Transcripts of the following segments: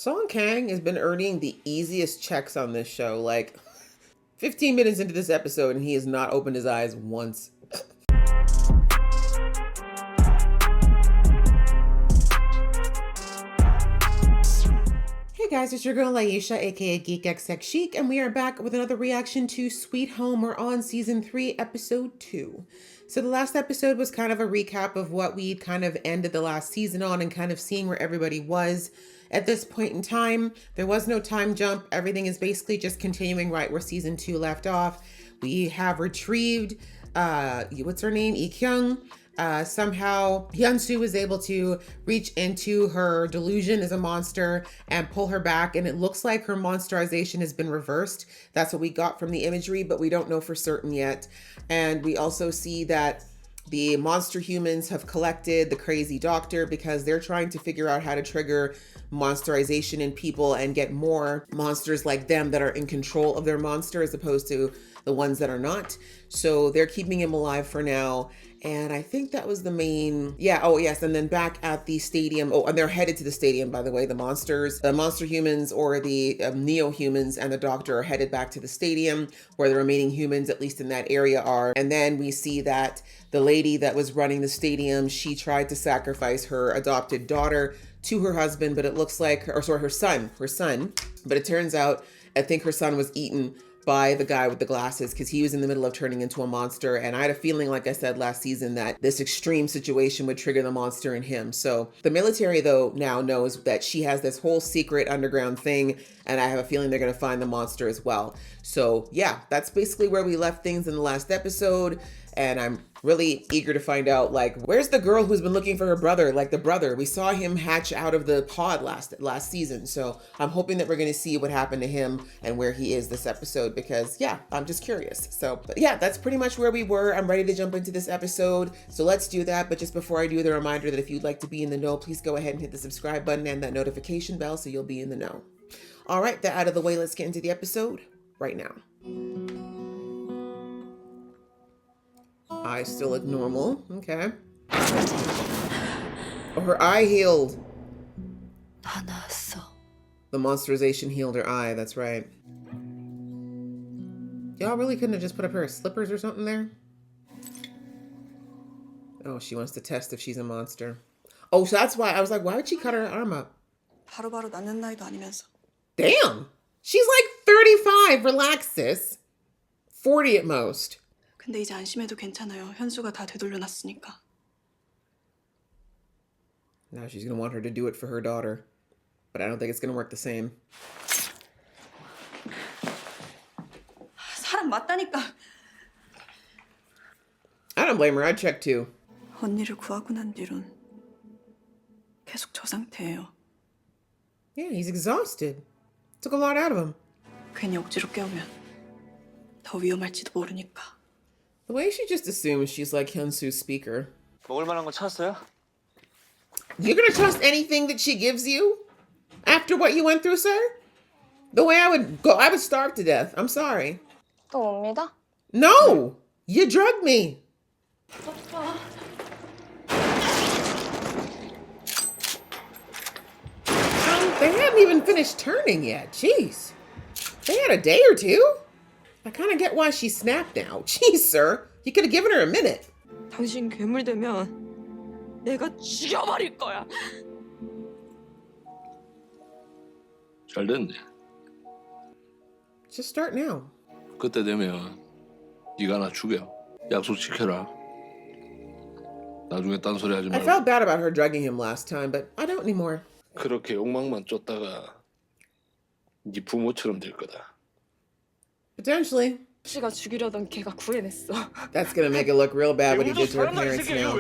Song Kang has been earning the easiest checks on this show. Like 15 minutes into this episode, and he has not opened his eyes once. Hey guys, it's your girl Aisha, aka Geek XX Chic, and we are back with another reaction to Sweet Home. We're on season 3, episode 2. So the last episode was kind of a recap of what we'd kind of ended the last season on and kind of seeing where everybody was at this point in time. There was no time jump. Everything is basically just continuing right where season 2 left off. We have retrieved, what's her name? Ik-kyung. Somehow Hyun-soo was able to reach into her delusion as a monster and pull her back, and it looks like her monsterization has been reversed. That's what we got from the imagery, but we don't know for certain yet. And we also see that the monster humans have collected the crazy doctor because they're trying to figure out how to trigger monsterization in people and get more monsters like them that are in control of their monster as opposed to the ones that are not. So they're keeping him alive for now. And I think that was the main, oh yes. And then back at the stadium, and they're headed to the stadium, by the way, the monster humans or the neo-humans and the doctor are headed back to the stadium where the remaining humans, at least in that area, are. And then we see that the lady that was running the stadium, she tried to sacrifice her adopted daughter to her husband, but it looks like, her son, but it turns out, I think her son was eaten by the guy with the glasses because he was in the middle of turning into a monster. And I had a feeling, like I said last season, that this extreme situation would trigger the monster in him. So the military, though, now knows that she has this whole secret underground thing, and I have a feeling they're going to find the monster as well. So yeah, that's basically where we left things in the last episode. And I'm really eager to find out, like, where's the girl who's been looking for her brother? Like the brother, we saw him hatch out of the pod last season. So I'm hoping that we're going to see what happened to him and where he is this episode, because yeah, I'm just curious. So, but yeah, that's pretty much where we were. I'm ready to jump into this episode. So let's do that. But just before I do, the reminder that if you'd like to be in the know, please go ahead and hit the subscribe button and that notification bell so you'll be in the know. All right, that out of the way, let's get into the episode right now. Eyes still look normal. Okay. Oh, her eye healed. The monsterization healed her eye. That's right. Y'all really couldn't have just put a pair of slippers or something there? Oh, she wants to test if she's a monster. Oh, so that's why I was like, why would she cut her arm up? 바로바로 낫는 나이도 아니면서. Damn! She's like 35. Relax, sis. 40 at most. 근데 이제 안심해도 괜찮아요. 현수가 다 되돌려놨으니까. Now she's gonna want her to do it for her daughter. But I don't think it's gonna work the same. 사람 맞다니까. I don't blame her. I'd check too. 언니를 구하고 난 뒤론 계속 저 상태예요. Yeah, he's exhausted. Took a lot out of him. 괜히 억지로 깨우면 더 위험할지도 모르니까. The way she just assumes she's like Hyun-soo's speaker. 먹을 만한 거 찾았어요? You're gonna trust anything that she gives you? After what you went through, sir? The way I would starve to death. I'm sorry. 또 옵니다? No! You drugged me! They hadn't even finished turning yet. Jeez. They had a day or two. I kind of get why she snapped now. Jeez, sir. You could have given her a minute. 당신 괴물 되면 내가 죽여버릴 거야. 잘 됐네. Just start now. 그때 되면 네가 나 죽여. 약속 지켜라. 나중에 딴소리 하지 I 말고. felt bad about her drugging him last time, but I don't anymore. 그렇게 욕망만 쫓다가 네 부모처럼 될 거다. Potentially. 씨가 죽이려던 걔가 구해냈어. That's gonna make it look real bad what he did to her parents now.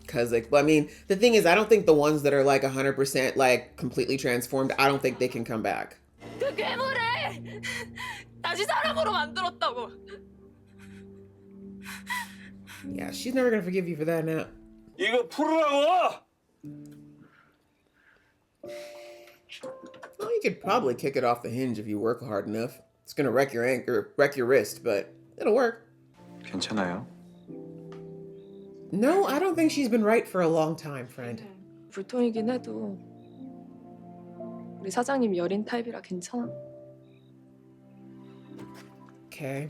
Cause like, well, I mean, the thing is, I don't think the ones that are like 100% like completely transformed, I don't think they can come back. 그 괴물을 다시 사람으로 만들었다고. Yeah, she's never gonna forgive you for that now. 이거 풀으라고! Well, you could probably kick it off the hinge if you work hard enough. It's gonna wreck your wrist, but it'll work. 괜찮아요? No, I don't think she's been right for a long time, friend. 불통이긴 해도 우리 사장님 여린 타입이라 괜찮아. Okay.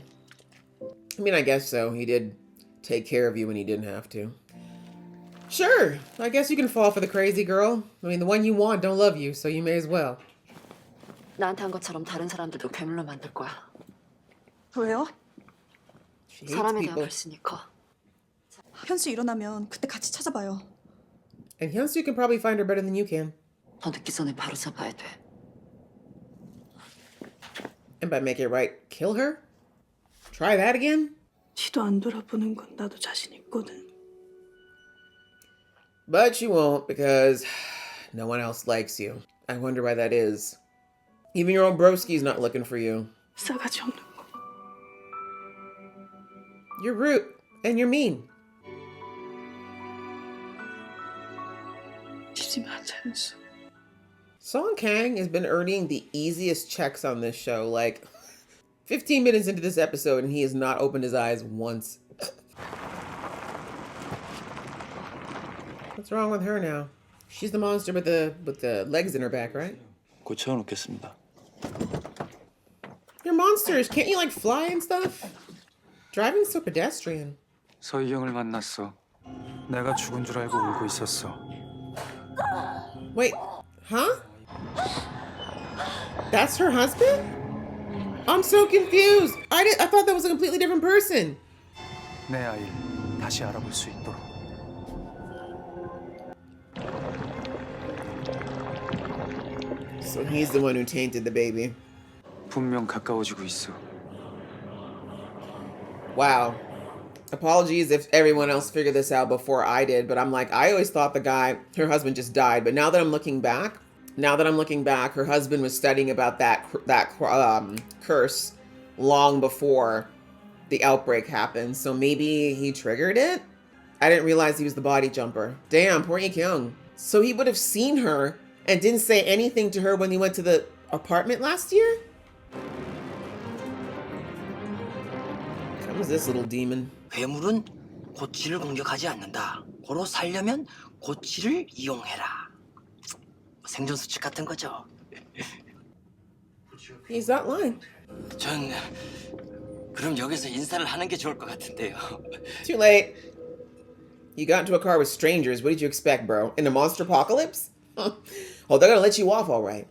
I mean, I guess so. He did take care of you when he didn't have to. Sure, I guess you can fall for the crazy girl. I mean, the one you want don't love you, so you may as well. 나한테 한 것처럼 다른 사람들도 괴물로 만들 거야. 왜요? She hates 사람에 대한 people. 불신이 커. 현수 일어나면 그때 같이 찾아봐요. And Hyunsu can probably find her better than you can. 더 늦기 전에 바로 잡아야 돼. And by make it right, kill her? Try that again? 뒤도 안 돌아보는 건 나도 자신 있거든. But you won't because no one else likes you. I wonder why that is. Even your own broski's not looking for you. 싸가지 없는 거. You're rude and you're mean. 치지 마, 현수. Song Kang has been earning the easiest checks on this show. Like 15 minutes into this episode and he has not opened his eyes once. What's wrong with her now? She's the monster with the legs in her back, right? 고쳐놓겠습니다. You're monsters. Can't you like fly and stuff? Driving's so pedestrian. 서희경을 만났어. 내가 죽은 줄 알고 울고 있었어. Wait, huh? That's her husband? I'm so confused. I thought that was a completely different person. 내 아이를 다시 알아볼 수 있도록. So he's the one who tainted the baby. 분명 가까워지고 있어. Wow. Apologies if everyone else figured this out before I did, but I'm like, I always thought her husband just died. But now that I'm looking back, her husband was studying about that curse long before the outbreak happened. So maybe he triggered it? I didn't realize he was the body jumper. Damn, poor Yi-kyung. So he would have seen her and didn't say anything to her when he went to the apartment last year? Comes this little demon. 괴물은 고치를 공격하지 않는다. 고로 살려면 고치를 이용해라. 생존 수칙 같은 거죠. He's not lying. 전 그럼 여기서 인사를 하는 게 좋을 것 같은데요. Too late. You got into a car with strangers. What did you expect, bro? In a monster apocalypse? Oh, they're gonna let you off all right.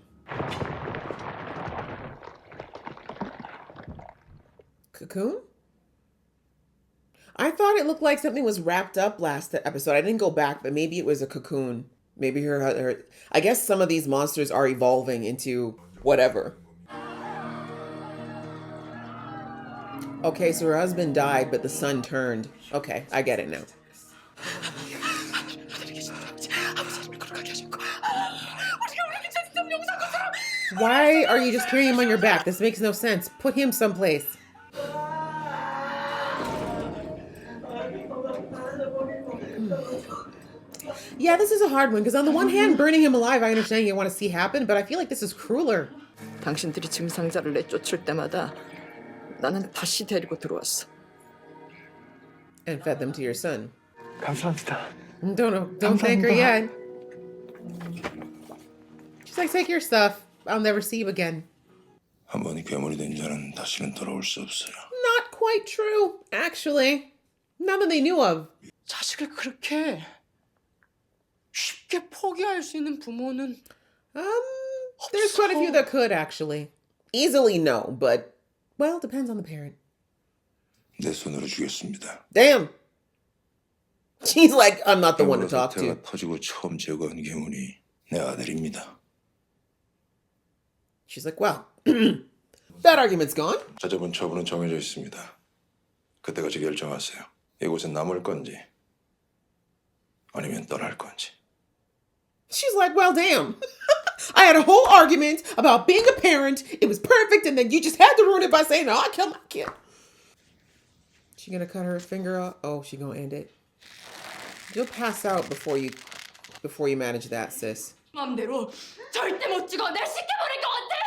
Cocoon? I thought it looked like something was wrapped up last episode. I didn't go back, but maybe it was a cocoon. Maybe her I guess some of these monsters are evolving into whatever. Okay, so her husband died, but the son turned. Okay, I get it now. Why are you just carrying him on your back? This makes no sense. Put him someplace. Yeah, this is a hard one because on the one hand, burning him alive, I understand you want to see happen, but I feel like this is crueler. 당신들이 증상자를 내쫓을 때마다 나는 다시 데리고 들어왔어. And fed them to your son. 감사합니다. Don't thank her yet. She's like, take your stuff. I'll never see you again. 한 번이 괴물이 된 자는 다시는 돌아올 수 없어요. Not quite true, actually. None that they knew of. 자식을 그렇게 쉽게 포기할 수 있는 부모는 There's quite a few that could, actually. Easily no, but, well, depends on the parent. 내 손으로 주겠습니다. Damn. She's like, I'm not the one to talk to. 사태가 터지고 처음 제거한 괴물이 내 아들입니다. She's like, well, that argument's gone. 찾아본 처분은 정해져 있습니다. 그때까지 결정하세요. 이곳에 남을 건지 아니면 떠날 건지. She's like, well, damn. I had a whole argument about being a parent. It was perfect, and then you just had to ruin it by saying, no, I killed my kid. She gonna cut her finger off? Oh, she gonna end it. You'll pass out before you manage that, sis. 맘대로 절대 못 죽어. 날 시켜버릴 것 같아.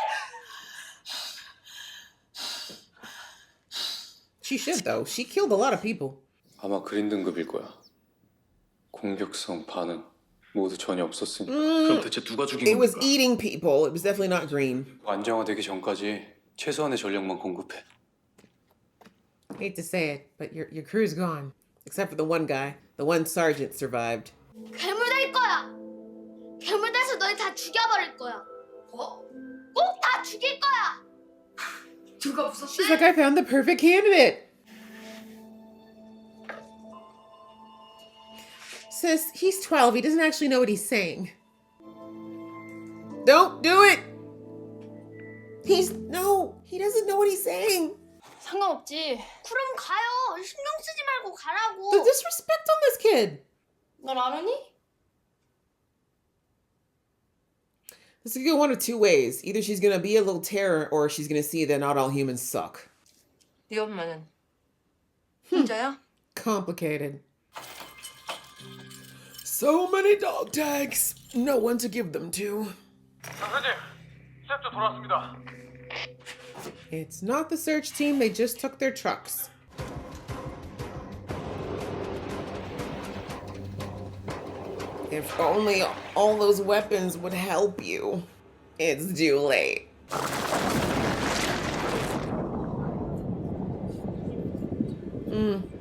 She should, though. She killed a lot of people. 아마 그린 등급일 거야. 공격성 반응. 모두 전혀 없었으니 그럼 대체 누가 죽인 It was 겁니까? eating people. It was definitely not green. 안정화되기 전까지 최소한의 전력만 공급해. Hate to say it, but your crew's gone. Except for the one guy. The one sergeant survived. 괴물 될 거야. 괴물 돼서 너희 다 죽여버릴 거야. 뭐? 꼭 다 죽일 거야. 누가 무섭대? She's like, I found the perfect candidate. Sis, he's 12. He doesn't actually know what he's saying. Don't do it. No, he doesn't know what he's saying. 상관없지. 그럼 가요. 신경 쓰지 말고 가라고. The disrespect on this kid. 널 안 오니? This could go one of two ways. Either she's gonna be a little terror or she's gonna see that not all humans suck. 네 엄마는 혼자야? Complicated. So many dog tags. No one to give them to. 선생님, 셉트 돌아왔습니다. It's not the search team. They just took their trucks. If only all those weapons would help you. It's too late.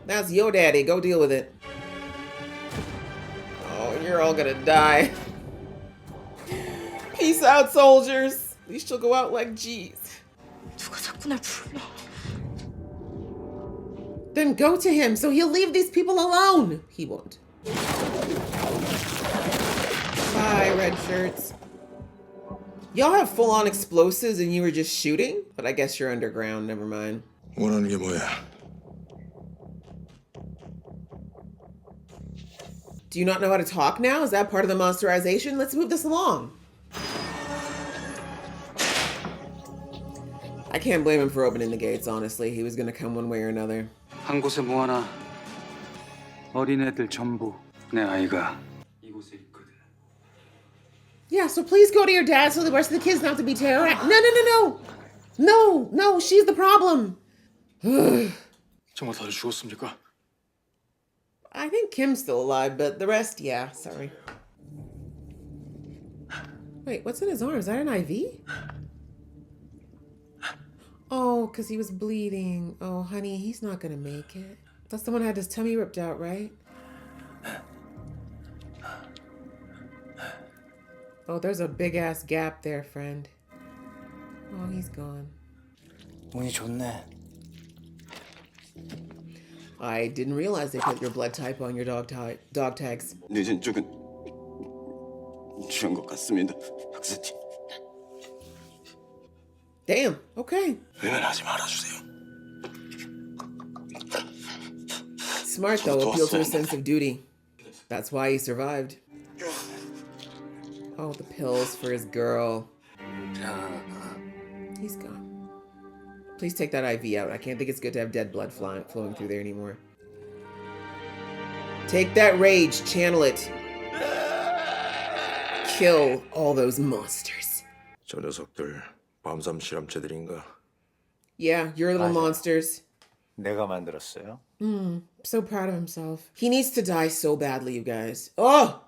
That's your daddy. Go deal with it. Oh, you're all gonna die. Peace out, soldiers. At least you'll go out like G's. 누가 자꾸 날 불러? Then go to him so he'll leave these people alone. He won't. Bye, red shirts. Y'all have full-on explosives and you were just shooting? But I guess you're underground, never mind. 원하는 게 뭐야? Do you not know how to talk now? Is that part of the monsterization? Let's move this along. I can't blame him for opening the gates, honestly. He was gonna come one way or another. 한 곳에 모아놔. 어린애들 전부 내 아이가 이곳에 있거든. Yeah, so please go to your dad so the rest of the kids don't have to be terrorized. No, she's the problem. 정말 다들 죽었습니까? I think Kim's still alive, but the rest, yeah, sorry. Wait, what's in his arm? Is that an IV? Oh, because he was bleeding. Oh, honey, he's not gonna make it. That's the one who had his tummy ripped out, right? Oh, there's a big ass gap there, friend. Oh, he's gone. 운이 좋네. I didn't realize they put your blood type on your dog tags. 늦은 쪽은 취한 것 같습니다, 박사님. Damn, okay. 외면하지 말아주세요. Smart though, appeal to a sense of duty. That's why he survived. Oh, the pills for his girl. He's gone. Please take that IV out. I can't think it's good to have dead blood flowing through there anymore. Take that rage, channel it. Kill all those monsters. 저 녀석들 밤삼 실험체들인가? Yeah, your little monsters. 내가 만들었어요. So proud of himself. He needs to die so badly, you guys. Oh!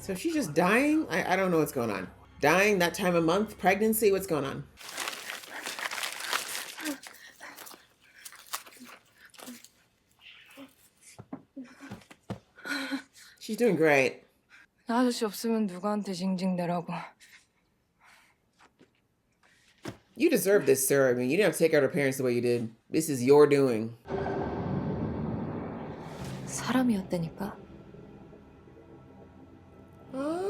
So she's just dying? I don't know what's going on. Dying that time of month? Pregnancy? What's going on? She's doing great. 나 아저씨 없으면 누구한테 징징대라고. You deserve this, sir. I mean, you didn't have to take out her parents the way you did. This is your doing. 사람이었다니까. Ah.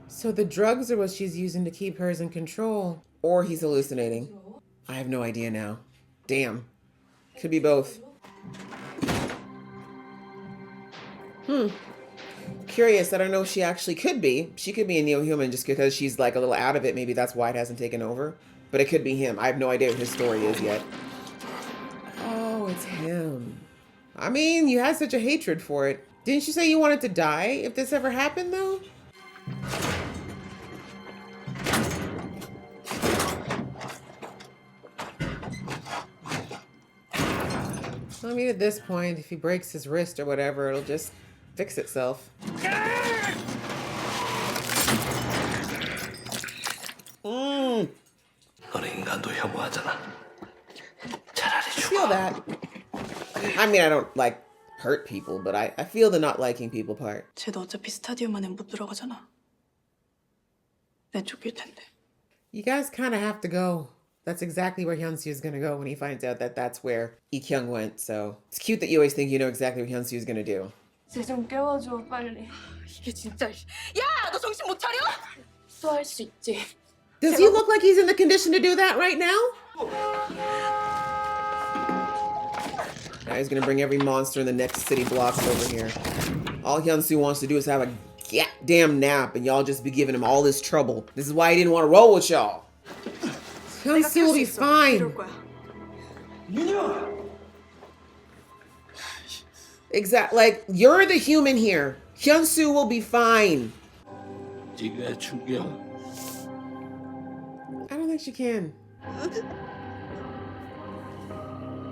So the drugs are what she's using to keep hers in control. Or he's hallucinating. I have no idea now. Damn. Could be both. Curious. I don't know if she actually could be. She could be a neo-human just because she's like a little out of it. Maybe that's why it hasn't taken over. But it could be him. I have no idea what his story is yet. Oh, it's him. I mean, you had such a hatred for it. Didn't you say you wanted to die if this ever happened, though? I mean, at this point, if he breaks his wrist or whatever, it'll just fix itself. 너는 인간도 혐오하잖아. 차라리 I feel that. I mean, I don't like hurt people, but I feel the not liking people part. 쟤도 어차피 스타디움 안에 못 들어가잖아. 내 쫓길 텐데. You guys kind of have to go. That's exactly where Hyunsoo is going to go when he finds out that that's where Lee-kyung went. So it's cute that you always think you know exactly what Hyunsoo is going to do. 쟤 좀 깨워줘 빨리. 이게 진짜. 야, 너 정신 못 차려? 또 할 수 있지. Does he look like he's in the condition to do that right now? Now he's gonna bring every monster in the next city blocks over here. All Hyunsoo wants to do is have a goddamn nap, and y'all just be giving him all this trouble. This is why he didn't want to roll with y'all. Hyunsoo will be fine. Exact, like you're the human here. Hyunsoo will be fine. 네가 죽여. I don't think she can.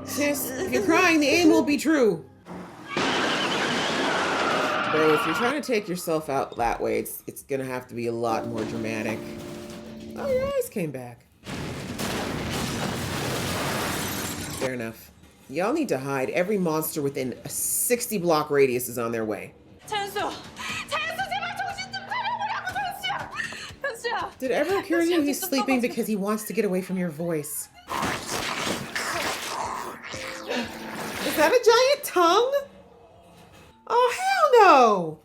Sis, if you're crying, the aim will be true. Bro, if you're trying to take yourself out that way, it's gonna have to be a lot more dramatic. Oh, your eyes came back. Fair enough. Y'all need to hide. Every monster within a 60-block radius is on their way. 찬수! 찬수 제발 정신 좀 차려보라고 찬수야! 찬수야! Did it ever occur to you he's sleeping because he wants to get away from your voice? Is that a giant tongue? Oh, hell no!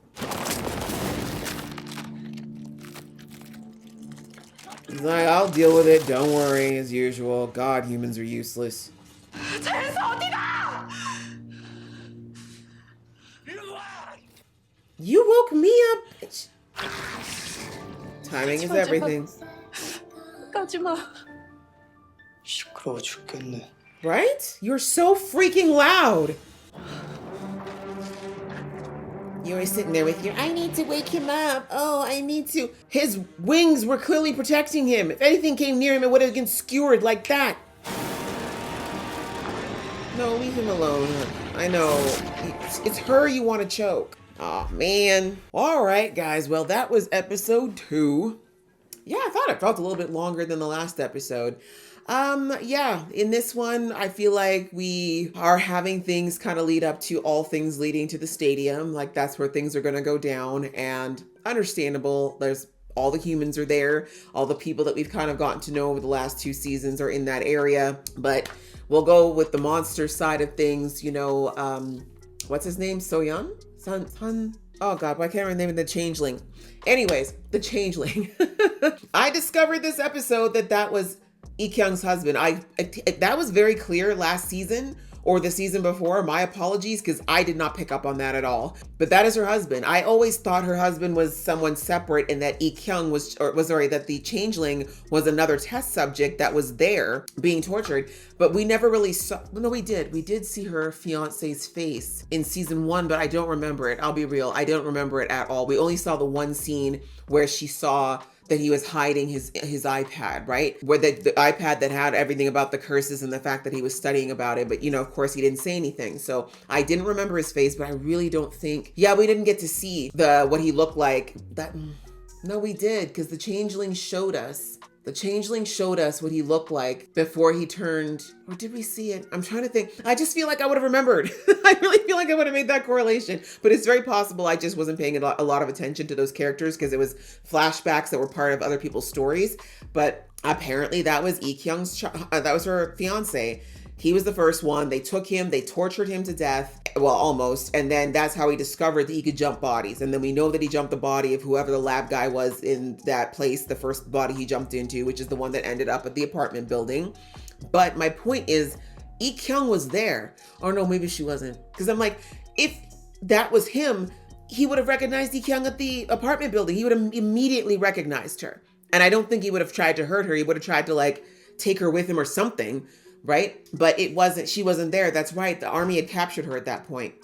He's like, I'll deal with it. Don't worry, as usual. God, humans are useless. 찬수 어디가! You woke me up, bitch. Timing is everything. 가지마. 시끄러워 죽겠네. Right? You're so freaking loud. You're always sitting there with your, I need to wake him up. Oh, I need to. His wings were clearly protecting him. If anything came near him, it would have been skewered like that. No, leave him alone. I know. It's her you want to choke. Oh, man. All right, guys. Well, that was episode 2. Yeah, I thought it felt a little bit longer than the last episode. Yeah, in this one, I feel like we are having things kind of lead up to all things leading to the stadium. Like that's where things are going to go down, and understandable. There's all the humans are there. All the people that we've kind of gotten to know over the last 2 seasons are in that area, but we'll go with the monster side of things. You know, what's his name? Soyeon? Sun? Oh God, why can't I remember the name of the changeling? Anyways, the changeling. I discovered this episode that was Lee-kyung's husband. That was very clear last season or the season before. My apologies, because I did not pick up on that at all. But that is her husband. I always thought her husband was someone separate, and that Lee-kyung that the changeling was another test subject that was there being tortured. But we never really saw. No, we did. We did see her fiance's face in season 1, but I don't remember it. I'll be real. I don't remember it at all. We only saw the one scene where she saw that he was hiding his iPad, right? Where the iPad that had everything about the curses and the fact that he was studying about it. But, you know, of course, he didn't say anything. So I didn't remember his face, but I really don't think, yeah, we didn't get to see what he looked like. No, we did, because the changeling showed us. The changeling showed us what he looked like before he turned, or did we see it? I'm trying to think. I just feel like I would have remembered. I really feel like I would have made that correlation, but it's very possible I just wasn't paying a lot of attention to those characters because it was flashbacks that were part of other people's stories. But apparently that was Lee-kyung's, that was her fiance. He was the first one. They took him, they tortured him to death. Well, almost. And then that's how he discovered that he could jump bodies. And then we know that he jumped the body of whoever the lab guy was in that place, the first body he jumped into, which is the one that ended up at the apartment building. But my point is, Lee-kyung was there. Or no, maybe she wasn't. Because I'm like, if that was him, he would have recognized Lee-kyung at the apartment building. He would have immediately recognized her. And I don't think he would have tried to hurt her. He would have tried to like take her with him or something. Right? But it wasn't, she wasn't there. That's right. The army had captured her at that point.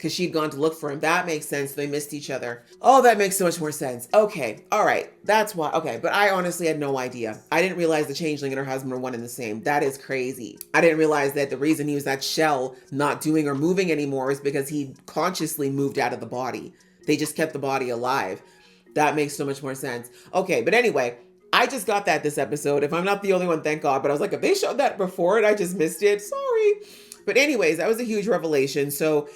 because she'd gone to look for him. That makes sense. They missed each other. Oh, that makes so much more sense. Okay. All right. That's why. Okay. But I honestly had no idea. I didn't realize the changeling and her husband were one and the same. That is crazy. I didn't realize that the reason he was that shell not doing or moving anymore is because he consciously moved out of the body. They just kept the body alive. That makes so much more sense. Okay. But anyway, I just got that this episode. If I'm not the only one, thank God. But I was like, if they showed that before and I just missed it, sorry. But anyways, that was a huge revelation. So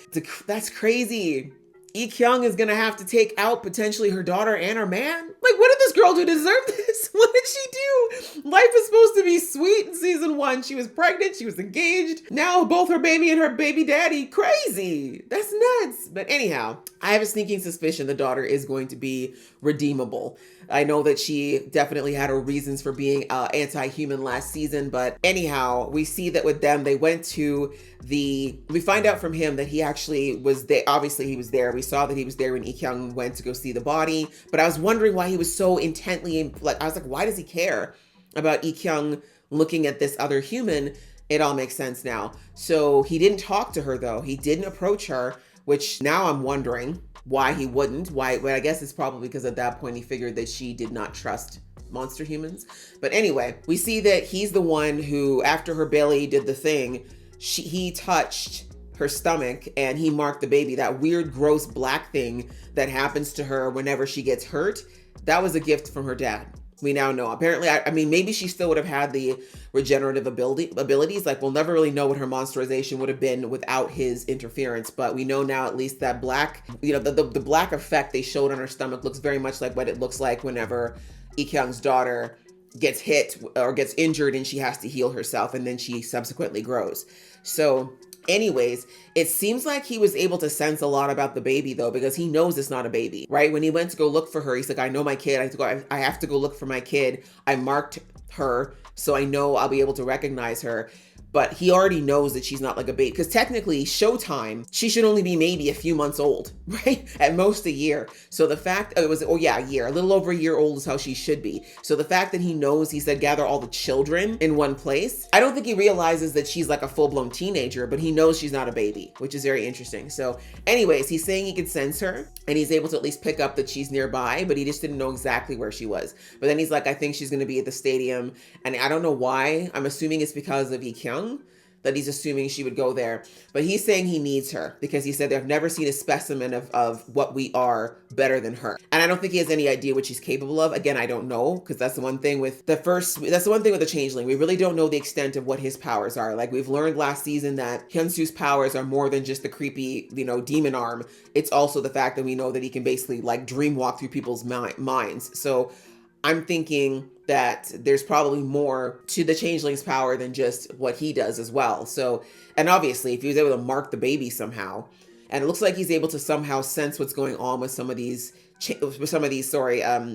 that's crazy. Lee Kyung is going to have to take out potentially her daughter and her man. Like, what did this girl do to deserve this? What did she do? Life was supposed to be sweet in season 1. She was pregnant. She was engaged. Now both her baby and her baby daddy. Crazy. That's nuts. But anyhow, I have a sneaking suspicion the daughter is going to be redeemable. I know that she definitely had her reasons for being anti-human last season, but anyhow, we see that with them, they went to we find out from him that he actually was there. Obviously he was there. We saw that he was there when Lee Kyung went to go see the body, but I was wondering why he was so intently, like, I was like, why does he care about Lee Kyung looking at this other human? It all makes sense now. So he didn't talk to her though. He didn't approach her, which now I'm wondering why he wouldn't. Why? Well, I guess it's probably because at that point he figured that she did not trust monster humans. But anyway, we see that he's the one who, after her belly did the thing, he touched her stomach and he marked the baby. That weird, gross black thing that happens to her whenever she gets hurt, that was a gift from her dad. We now know. Apparently, I mean, maybe she still would have had the regenerative abilities. Like, we'll never really know what her monsterization would have been without his interference. But we know now at least that black, the black effect they showed on her stomach looks very much like what it looks like whenever Lee Kyung's daughter gets hit or gets injured and she has to heal herself, and then she subsequently grows. So anyways, it seems like he was able to sense a lot about the baby though, because he knows it's not a baby, right? When he went to go look for her, he's like, I know my kid. I have to go look for my kid. I marked her, so I know I'll be able to recognize her. But he already knows that she's not like a baby, because technically Showtime, she should only be maybe a few months old, right? At most a year. So the fact it was, a year, a little over a year old is how she should be. So the fact that he knows, he said, gather all the children in one place. I don't think he realizes that she's like a full-blown teenager, but he knows she's not a baby, which is very interesting. So anyways, he's saying he could sense her and he's able to at least pick up that she's nearby, but he just didn't know exactly where she was. But then he's like, I think she's going to be at the stadium. And I don't know why. I'm assuming it's because of Lee Kyung that he's assuming she would go there. But he's saying he needs her because he said they've never seen a specimen of what we are better than her. And I don't think he has any idea what she's capable of. Again, I don't know, because that's the one thing with the Changeling. We really don't know the extent of what his powers are. Like, we've learned last season that Hyunsu's powers are more than just the creepy, demon arm. It's also the fact that we know that he can basically like dream walk through people's minds. So I'm thinking that there's probably more to the Changeling's power than just what he does as well. So, and obviously if he was able to mark the baby somehow, and it looks like he's able to somehow sense what's going on with some of these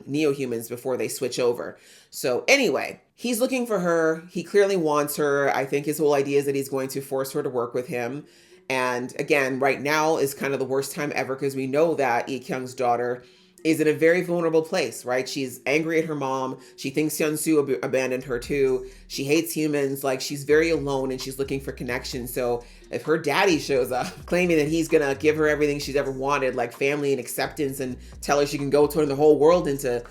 neo-humans before they switch over. So anyway, he's looking for her. He clearly wants her. I think his whole idea is that he's going to force her to work with him. And again, right now is kind of the worst time ever, because we know that Lee Kyung's daughter is in a very vulnerable place, right? She's angry at her mom. She thinks Hyunsu abandoned her too. She hates humans. Like, she's very alone and she's looking for connection. So if her daddy shows up claiming that he's gonna give her everything she's ever wanted, like family and acceptance, and tell her she can go turn the whole world into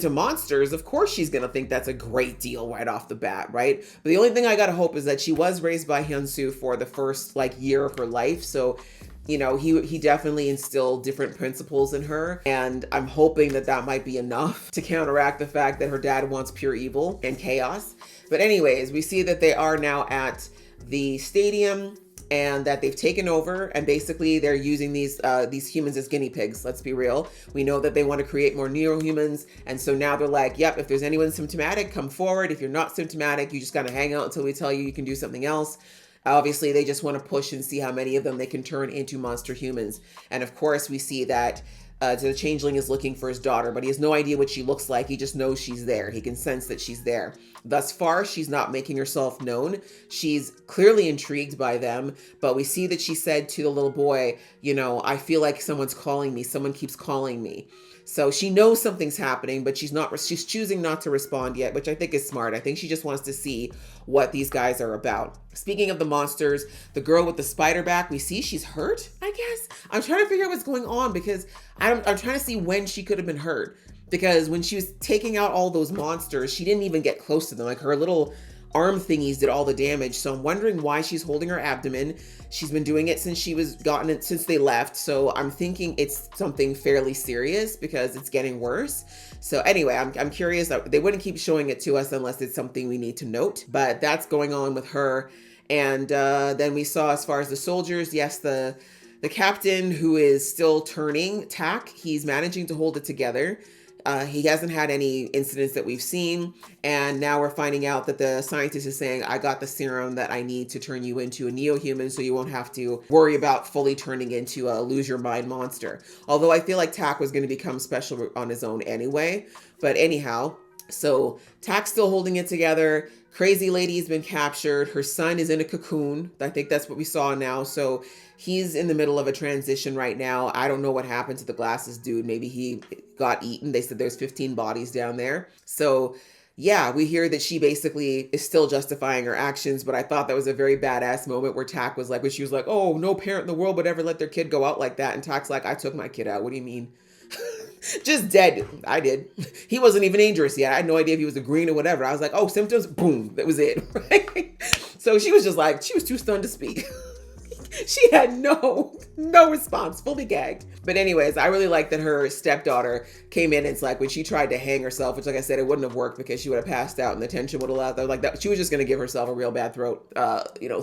monsters, of course she's gonna think that's a great deal right off the bat, right? But the only thing I gotta hope is that she was raised by Hyunsu for the first year of her life. So he definitely instilled different principles in her, and I'm hoping that might be enough to counteract the fact that her dad wants pure evil and chaos. But anyways, we see that they are now at the stadium and that they've taken over, and basically they're using these humans as guinea pigs. Let's be real. We know that they want to create more neo-humans, and so now they're like, yep, if there's anyone symptomatic, come forward. If you're not symptomatic, you just gotta hang out until we tell you can do something else. Obviously, they just want to push and see how many of them they can turn into monster humans. And of course, we see that the Changeling is looking for his daughter, but he has no idea what she looks like. He just knows she's there. He can sense that she's there. Thus far, she's not making herself known. She's clearly intrigued by them, but we see that she said to the little boy, I feel like someone's calling me. Someone keeps calling me. So she knows something's happening, but she's choosing not to respond yet, which I think is smart. I think she just wants to see what these guys are about. Speaking of the monsters, the girl with the spider back, we see she's hurt, I guess. I'm trying to figure out what's going on because I'm trying to see when she could have been hurt. Because when she was taking out all those monsters, she didn't even get close to them. Like her little arm thingies did all the damage. So I'm wondering why she's holding her abdomen. She's been doing it since since they left. So I'm thinking it's something fairly serious because it's getting worse. So anyway, I'm curious. They wouldn't keep showing it to us unless it's something we need to note, but that's going on with her. And then we saw, as far as the soldiers, yes, the captain, who is still turning, Tak, he's managing to hold it together. He hasn't had any incidents that we've seen. And now we're finding out that the scientist is saying, I got the serum that I need to turn you into a neo-human so you won't have to worry about fully turning into a lose your mind monster. Although I feel like Tak was going to become special on his own anyway. But anyhow, so Tak's still holding it together. Crazy lady's been captured. Her son is in a cocoon. I think that's what we saw now. So he's in the middle of a transition right now. I don't know what happened to the glasses dude. Maybe he got eaten. They said there's 15 bodies down there. So yeah, we hear that she basically is still justifying her actions, but I thought that was a very badass moment where Tak was like, when she was like, oh, no parent in the world would ever let their kid go out like that. And Tak's like, I took my kid out. What do you mean? Just dead. I did. He wasn't even dangerous yet. I had no idea if he was a green or whatever. I was like, oh, symptoms, boom, that was it. Right? So she was just like, she was too stunned to speak. She had no response, fully gagged. But anyways, I really like that her stepdaughter came in. It's like when she tried to hang herself, which like I said, it wouldn't have worked because she would have passed out and the tension would have left. Like that, she was just going to give herself a real bad throat,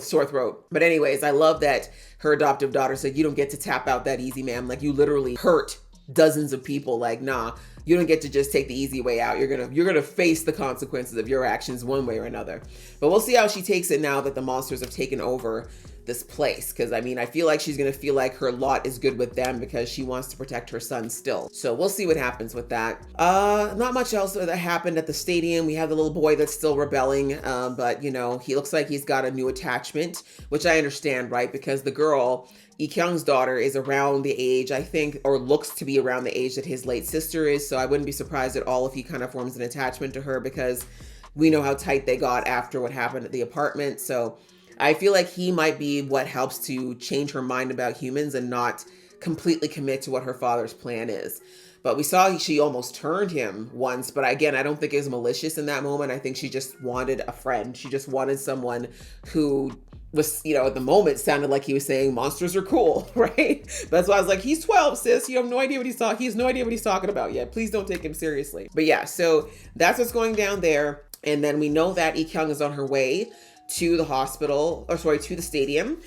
sore throat. But anyways, I love that her adoptive daughter said, you don't get to tap out that easy, ma'am. Like you literally hurt dozens of people. Like, nah, you don't get to just take the easy way out. You're gonna face the consequences of your actions one way or another. But we'll see how she takes it now that the monsters have taken over this place. Because I mean, I feel like she's gonna feel like her lot is good with them because she wants to protect her son still. So we'll see what happens with that. Not much else that happened at the stadium. We have the little boy that's still rebelling, but you know, he looks like he's got a new attachment, which I understand, right? Because the girl, Kyung's daughter, is around the age, I think, or looks to be around the age that his late sister is. So I wouldn't be surprised at all if he kind of forms an attachment to her because we know how tight they got after what happened at the apartment. So I feel like he might be what helps to change her mind about humans and not completely commit to what her father's plan is. But we saw she almost turned him once, but again, I don't think it was malicious in that moment. I think she just wanted a friend. She just wanted someone who was, at the moment sounded like he was saying monsters are cool, right? That's why I was like, he's 12, sis. You have no idea what he's talking. He has no idea what he's talking about yet. Please don't take him seriously. But yeah, so that's what's going down there. And then we know that Kyung is on her way to the hospital, to the stadium.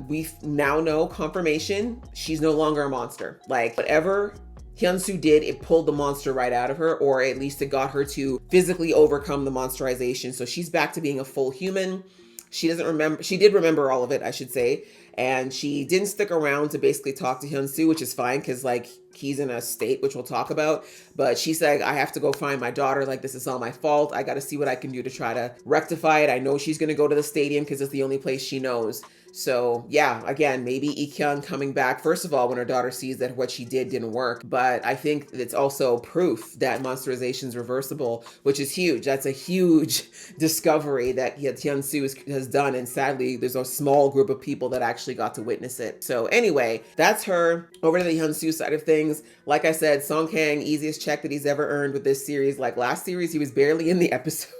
We now know confirmation. She's no longer a monster. Like whatever Hyunsoo did, it pulled the monster right out of her, or at least it got her to physically overcome the monsterization. So she's back to being a full human. She did remember all of it, I should say. And she didn't stick around to basically talk to Hyunsoo, which is fine because like he's in a state, which we'll talk about. But she said, I have to go find my daughter. Like, this is all my fault. I got to see what I can do to try to rectify it. I know she's going to go to the stadium because it's the only place she knows. So yeah, again, maybe Kyung coming back, first of all, when her daughter sees that what she didn't work. But I think it's also proof that monsterization is reversible, which is huge. That's a huge discovery that Hyunsoo has done. And sadly, there's a small group of people that actually got to witness it. So anyway, that's her. Over to the Hyunsoo side of things. Like I said, Song Kang, easiest check that he's ever earned with this series. Like last series, he was barely in the episodes.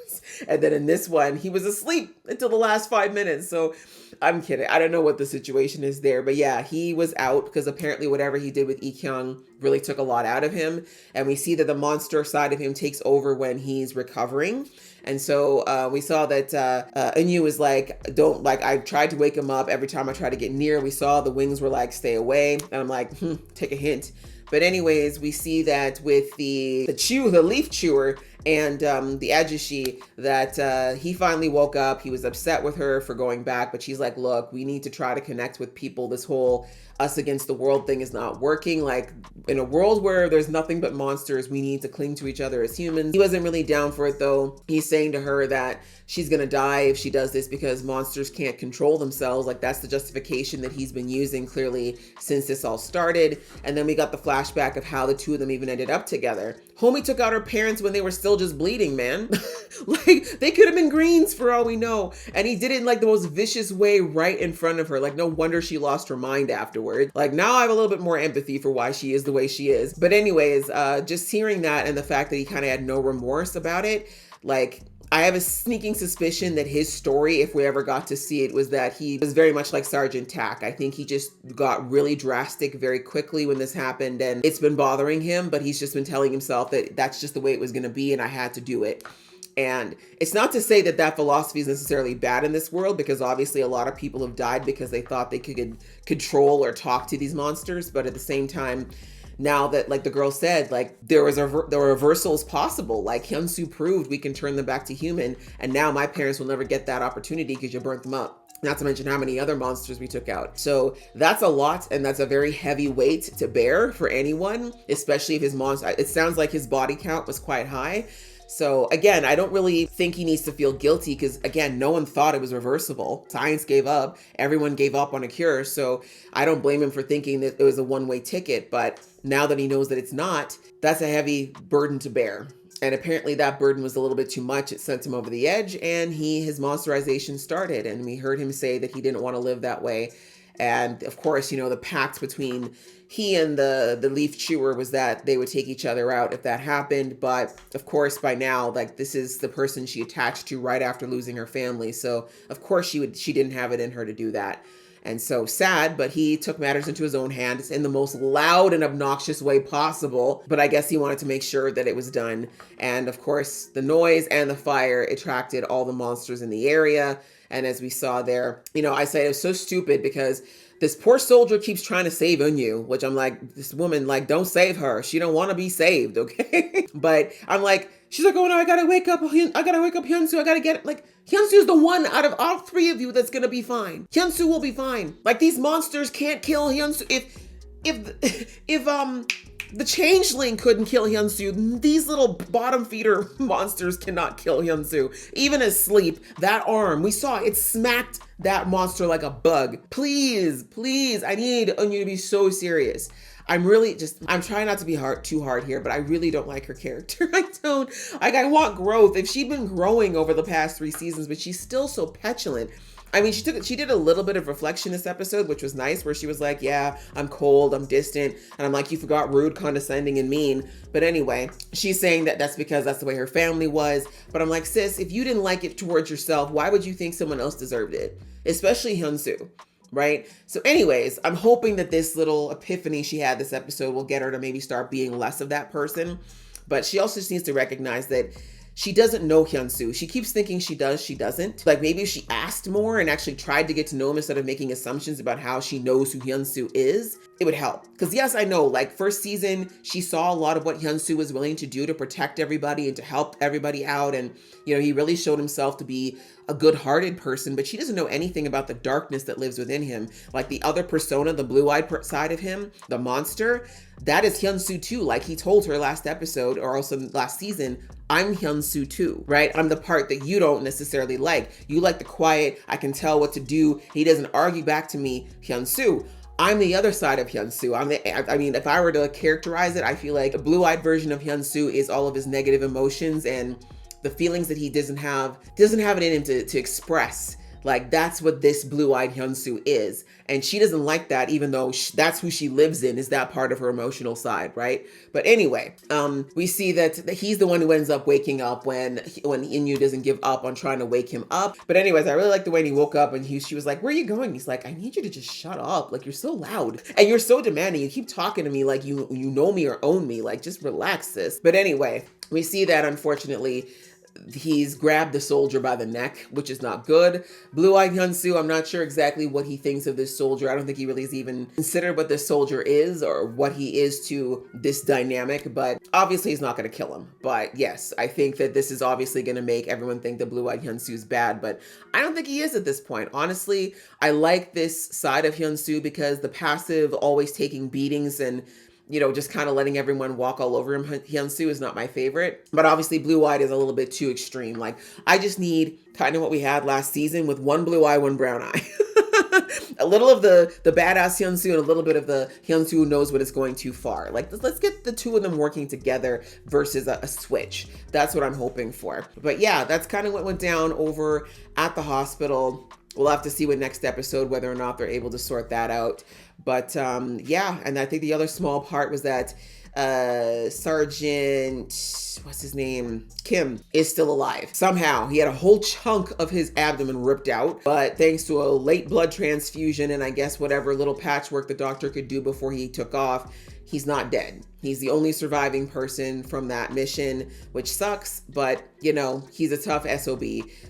And then in this one, he was asleep until the last 5 minutes. So I'm kidding. I don't know what the situation is there. But yeah, he was out because apparently whatever he did with Kyung really took a lot out of him. And we see that the monster side of him takes over when he's recovering. And so we saw that Eunwoo was like, I tried to wake him up every time I tried to get near. We saw the wings were like, stay away. And I'm like, take a hint. But anyways, we see that with the leaf chewer, And the ajushi, that he finally woke up. He was upset with her for going back, but she's like, look, we need to try to connect with people. This whole us against the world thing is not working. Like, in a world where there's nothing but monsters, we need to cling to each other as humans. He wasn't really down for it though. He's saying to her that she's gonna die if she does this because monsters can't control themselves. Like, that's the justification that he's been using clearly since this all started. And then we got the flashback of how the two of them even ended up together. Homie took out her parents when they were still just bleeding, man. Like, they could have been greens for all we know. And he did it in like the most vicious way right in front of her. Like, no wonder she lost her mind afterward. Like, now I have a little bit more empathy for why she is the way she is. But anyways, just hearing that and the fact that he kind of had no remorse about it, like, I have a sneaking suspicion that his story, if we ever got to see it, was that he was very much like Sergeant Tack. I think he just got really drastic very quickly when this happened, and it's been bothering him, but he's just been telling himself that that's just the way it was going to be and I had to do it. And it's not to say that that philosophy is necessarily bad in this world, because obviously a lot of people have died because they thought they could control or talk to these monsters. But at the same time, now that, like the girl said, like there were reversals possible. Like Hyunsoo proved we can turn them back to human, and now my parents will never get that opportunity because you burnt them up. Not to mention how many other monsters we took out. So that's a lot, and that's a very heavy weight to bear for anyone, especially if his monster, it sounds like his body count was quite high. So again, I don't really think he needs to feel guilty because, again, no one thought it was reversible. Science gave up. Everyone gave up on a cure. So I don't blame him for thinking that it was a one-way ticket. But now that he knows that it's not, that's a heavy burden to bear. And apparently that burden was a little bit too much. It sent him over the edge, and his monsterization started. And we heard him say that he didn't want to live that way. And of course, you know, the pact between he and the leaf chewer was that they would take each other out if that happened. But of course, by now, like, this is the person she attached to right after losing her family. So of course she didn't have it in her to do that. And so sad, but he took matters into his own hands in the most loud and obnoxious way possible. But I guess he wanted to make sure that it was done. And of course, the noise and the fire attracted all the monsters in the area. And as we saw there, you know, I said it was so stupid because this poor soldier keeps trying to save Eunyu, which I'm like, this woman, like, don't save her. She don't want to be saved, okay? But I'm like, she's like, oh no, I gotta wake up Hyunsoo. I gotta get it. Like, Hyunsoo's the one out of all three of you that's gonna be fine. Hyunsoo will be fine. Like, these monsters can't kill Hyunsoo. If the changeling couldn't kill Hyunsoo, these little bottom feeder monsters cannot kill Hyunsoo. Even asleep, that arm, we saw it smacked that monster like a bug. Please, I need Eunyu to be so serious. I'm trying not to be too hard here, but I really don't like her character. I want growth. If she'd been growing over the past 3 seasons, but she's still so petulant. I mean, she did a little bit of reflection this episode, which was nice, where she was like, yeah, I'm cold, I'm distant. And I'm like, you forgot rude, condescending, and mean. But anyway, she's saying that that's because that's the way her family was. But I'm like, sis, if you didn't like it towards yourself, why would you think someone else deserved it? Especially Hyunsoo, right? So anyways, I'm hoping that this little epiphany she had this episode will get her to maybe start being less of that person. But she also just needs to recognize that she doesn't know Hyunsoo. She keeps thinking she does, she doesn't. Like, maybe if she asked more and actually tried to get to know him instead of making assumptions about how she knows who Hyunsoo is, it would help. Because yes, I know, like, first season, she saw a lot of what Hyunsoo was willing to do to protect everybody and to help everybody out. And, you know, he really showed himself to be a good-hearted person, but she doesn't know anything about the darkness that lives within him. Like, the other persona, the blue-eyed side of him, the monster, that is Hyunsoo too. Like, he told her last episode, or also last season, I'm Hyunsoo too, right? I'm the part that you don't necessarily like. You like the quiet, I can tell what to do. He doesn't argue back to me, Hyunsoo. I'm the other side of Hyunsoo. I mean, if I were to characterize it, I feel like a blue-eyed version of Hyunsoo is all of his negative emotions and the feelings that he doesn't have it in him to express. Like, that's what this blue-eyed Hyunsoo is. And she doesn't like that, even though that's who she lives in, is that part of her emotional side, right? But anyway, we see that he's the one who ends up waking up when Eunyu doesn't give up on trying to wake him up. But anyways, I really like the way he woke up and she was like, where are you going? He's like, I need you to just shut up. Like, you're so loud and you're so demanding. You keep talking to me like you know me or own me. Like, just relax, sis. But anyway, we see that unfortunately, he's grabbed the soldier by the neck, which is not good. Blue-eyed Hyunsoo, I'm not sure exactly what he thinks of this soldier. I don't think he really has even considered what this soldier is or what he is to this dynamic, but obviously he's not going to kill him. But yes, I think that this is obviously going to make everyone think that Blue-eyed Hyunsoo is bad, but I don't think he is at this point. Honestly, I like this side of Hyunsoo because the passive, always taking beatings and just kind of letting everyone walk all over him, Hyunsoo is not my favorite. But obviously Blue-eyed is a little bit too extreme. Like, I just need kind of what we had last season with one blue eye, one brown eye. A little of the badass Hyunsoo and a little bit of the Hyunsoo who knows when it's going too far. Like, let's get the two of them working together versus a switch. That's what I'm hoping for. But yeah, that's kind of what went down over at the hospital. We'll have to see with next episode whether or not they're able to sort that out. But yeah, and I think the other small part was that Sergeant, what's his name? Kim is still alive. Somehow he had a whole chunk of his abdomen ripped out, but thanks to a late blood transfusion and I guess whatever little patchwork the doctor could do before he took off, he's not dead. He's the only surviving person from that mission, which sucks, but he's a tough SOB.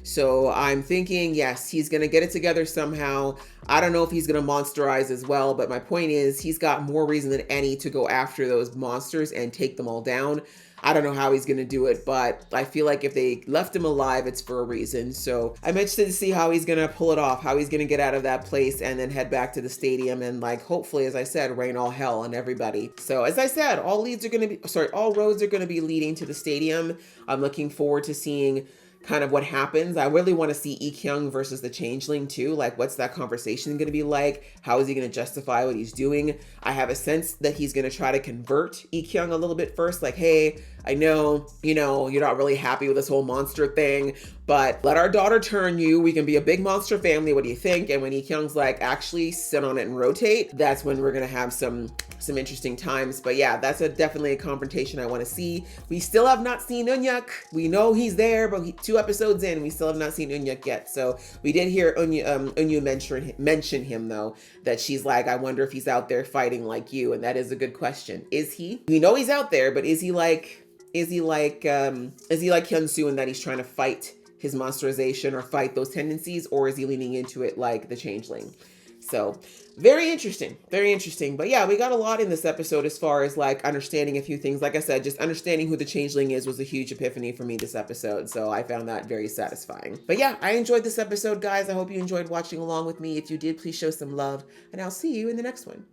So I'm thinking, yes, he's gonna get it together somehow. I don't know if he's gonna monsterize as well, but my point is he's got more reason than any to go after those monsters and take them all down. I don't know how he's going to do it, but I feel like if they left him alive, it's for a reason. So I'm interested to see how he's going to pull it off, how he's going to get out of that place and then head back to the stadium and hopefully, as I said, rain all hell on everybody. So as I said, all roads are going to be leading to the stadium. I'm looking forward to seeing kind of what happens. I really want to see Lee-kyung versus the Changeling too. Like, what's that conversation going to be like? How is he going to justify what he's doing? I have a sense that he's going to try to convert Lee-kyung a little bit first. Like, hey, I know, you're not really happy with this whole monster thing, but let our daughter turn you. We can be a big monster family. What do you think? And when Lee-kyung's like, actually sit on it and rotate, that's when we're going to have some interesting times. But yeah, that's definitely a confrontation I want to see. We still have not seen Eunhyuk. We know he's there, but 2 episodes in, we still have not seen Eunhyuk yet. So we did hear Eunhyuk mention him though, that she's like, I wonder if he's out there fighting like you. And that is a good question. Is he? We know he's out there, but is he like Hyunsoo in that he's trying to fight his monsterization or fight those tendencies, or is he leaning into it like the Changeling? So very interesting, very interesting. But yeah, we got a lot in this episode as far as understanding a few things. Like I said, just understanding who the Changeling is was a huge epiphany for me this episode. So I found that very satisfying. But yeah, I enjoyed this episode, guys. I hope you enjoyed watching along with me. If you did, please show some love and I'll see you in the next one.